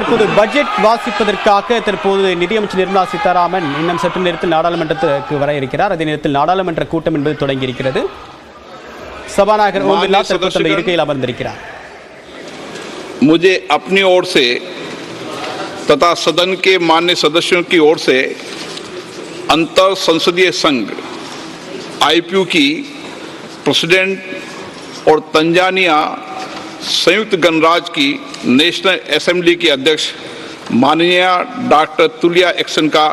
தற்போது பட்ஜெட் வாசிப்பதற்காக தற்போது நிதியமைச்சர் நிர்மலா சீதாராமன் இன்னும் சற்று நேரத்தில் நாடாளுமன்றத்துக்கு வர இருக்கிறார். அதே நேரத்தில் நாடாளுமன்ற கூட்டம் என்பது தொடங்கி இருக்கிறது. சபாநாயகர் ஓம் பிர்லா தற்போது இருக்கையில் அமர்ந்திருக்கிறார். मुझे अपनी ओर से तथा सदन के मान्य सदस्यों की ओर से अंतर संसदीय संघ आईपीयू की प्रेसिडेंट और तंजानिया संयुक्त गणराज्य की नेशनल असेंबली के अध्यक्ष माननीय डॉक्टर तुलिया एक्सन का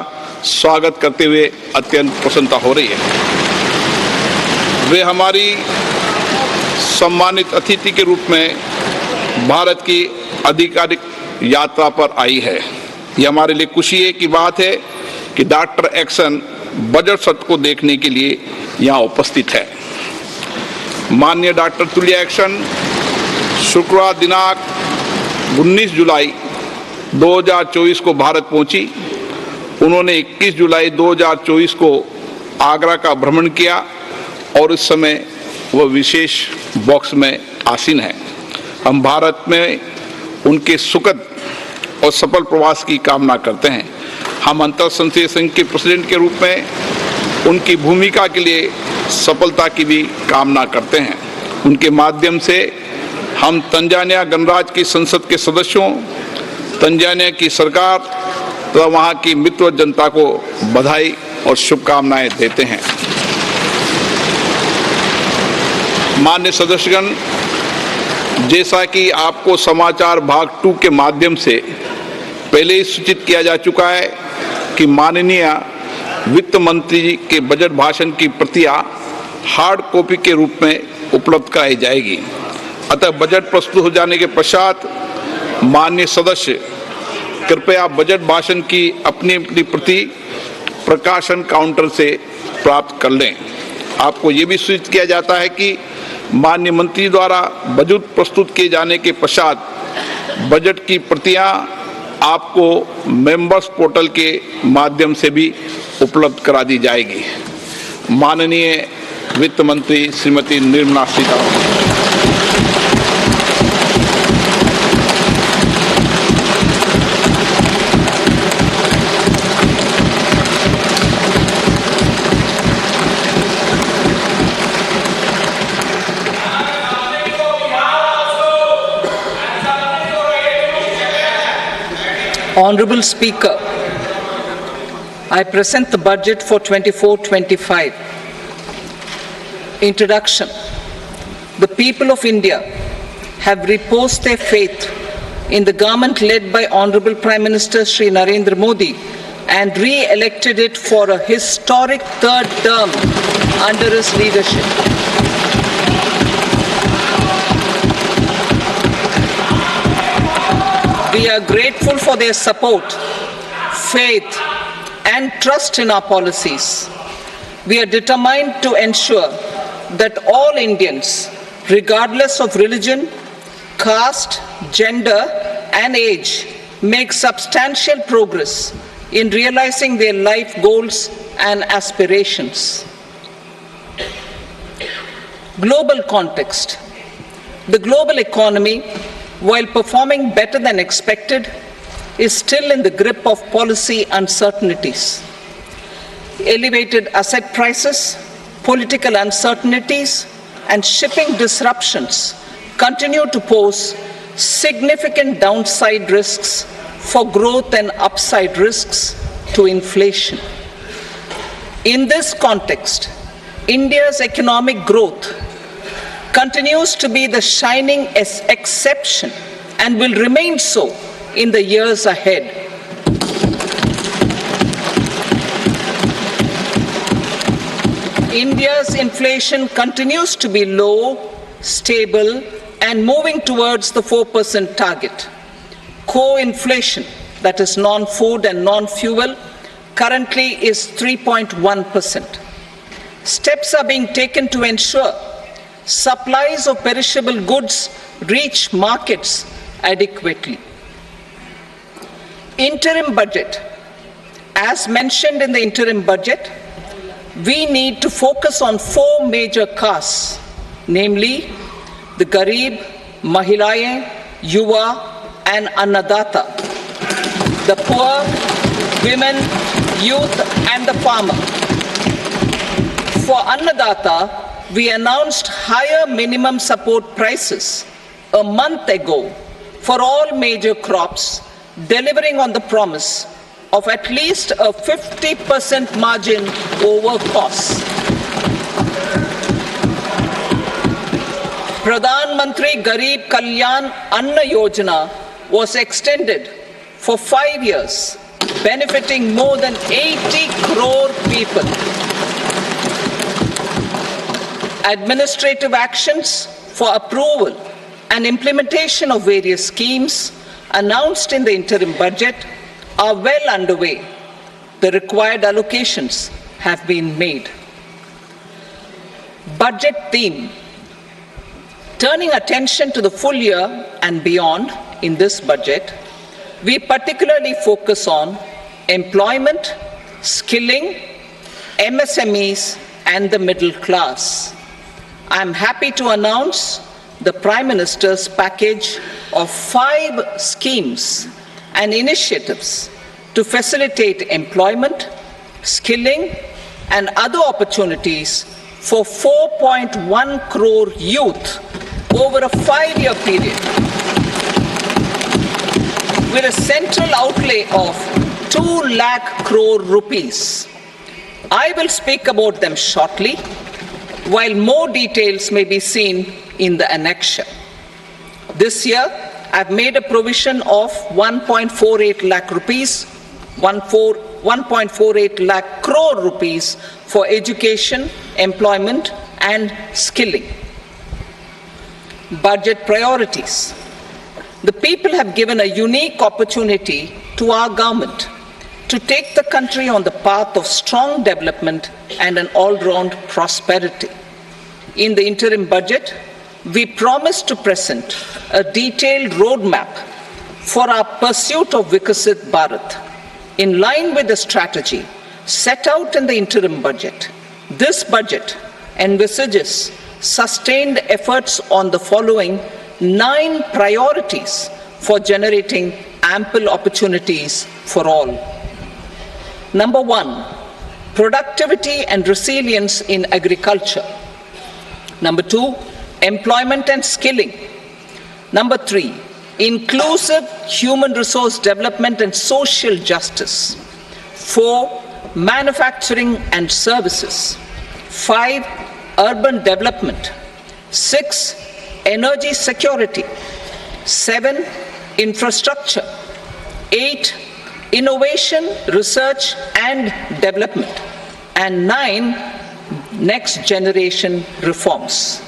स्वागत करते हुए अत्यंत प्रसन्नता हो रही है। वे हमारी सम्मानित अतिथि के रूप में भारत की आधिकारिक यात्रा पर आई है। यह हमारे लिए खुशी की बात है कि डॉक्टर एक्सन बजट सत्र को देखने के लिए यहाँ उपस्थित है। माननीय डॉक्टर तुलिया एक्सन शुक्रवार दिनांक 19 जुलाई 2024 को भारत पहुंची। उन्होंने 21 जुलाई 2024 को आगरा का भ्रमण किया और इस समय वह विशेष बॉक्स में आसीन है। हम भारत में उनके सुखद और सफल प्रवास की कामना करते हैं। हम अंतर संसदीय संघ के प्रेसिडेंट के रूप में उनकी भूमिका के लिए सफलता की भी कामना करते हैं। उनके माध्यम से हम तंजानिया गणराज्य की संसद के सदस्यों, तंजानिया की सरकार तथा वहाँ की मित्र जनता को बधाई और शुभकामनाएं देते हैं। मान्य सदस्यगण, जैसा कि आपको समाचार भाग 2 के माध्यम से पहले ही सूचित किया जा चुका है कि माननीय वित्त मंत्री जी के बजट भाषण की प्रतियां हार्ड कॉपी के रूप में उपलब्ध कराई जाएगी। अतः बजट प्रस्तुत हो जाने के पश्चात माननीय सदस्य कृपया बजट भाषण की अपनी अपनी प्रति प्रकाशन काउंटर से प्राप्त कर लें। आपको ये भी सूचित किया जाता है कि माननीय मंत्री द्वारा बजट प्रस्तुत किए जाने के पश्चात बजट की प्रतियां आपको मेंबर्स पोर्टल के माध्यम से भी उपलब्ध करा दी जाएगी। माननीय वित्त मंत्री Shrimati Nirmala Sitharaman. Honorable Speaker, I present the budget for 24-25. Introduction. The people of India have reposed their faith in the government led by Honorable Prime Minister Shri Narendra Modi and re-elected it for a historic third term under his leadership. We are grateful for their support, faith, and trust in our policies. We are determined to ensure that all Indians, regardless of religion, caste, gender, and age, make substantial progress in realizing their life goals and aspirations. Global context. The global economy, while performing better than expected, is still in the grip of policy uncertainties. Elevated asset prices, political uncertainties, and shipping disruptions continue to pose significant downside risks for growth and upside risks to inflation. In this context, India's economic growth continues to be the shining exception and will remain so in the years ahead. India's inflation continues to be low, stable, and moving towards the 4% target. Core inflation, that is non-food and non-fuel, currently is 3.1%. Steps are being taken to ensure supplies of perishable goods reach markets adequately. Interim budget. As mentioned in the interim budget, we need to focus on 4 major castes, namely the Garib, Mahilaye, Yuva, and Annadata, the poor, women, youth, and the farmer. For Annadata, we announced higher minimum support prices a month ago for all major crops, delivering on the promise of at least a 50% margin over costs. Pradhan Mantri Garib Kalyan Anna Yojana was extended for 5 years, benefiting more than 80 crore people. Administrative actions for approval and implementation of various schemes announced in the interim budget are well underway. The required allocations have been made. Budget theme. Turning attention to the full year and beyond in this budget, we particularly focus on employment, skilling, MSMEs, and the middle class. I am happy to announce the Prime Minister's package of 5 schemes and initiatives to facilitate employment, skilling, and other opportunities for 4.1 crore youth over a 5-year period, with a central outlay of 2 lakh crore rupees. I will speak about them shortly, while more details may be seen in the annexure. This year, I've made a provision of 1.48 lakh rupees, 1.48 lakh crore rupees for education, employment, and skilling. Budget priorities. The people have given a unique opportunity to our government to take the country on the path of strong development and an all-round prosperity. In the interim budget, we promise to present a detailed roadmap for our pursuit of Vikasit Bharat. In line with the strategy set out in the interim budget, this budget envisages sustained efforts on the following 9 priorities for generating ample opportunities for all. Number 1, productivity and resilience in agriculture. Number 2, employment and skilling. Number 3, inclusive human resource development and social justice. 4, manufacturing and services. 5, urban development. 6, energy security. 7, infrastructure. 8, innovation, research and development. And 9, next generation reforms.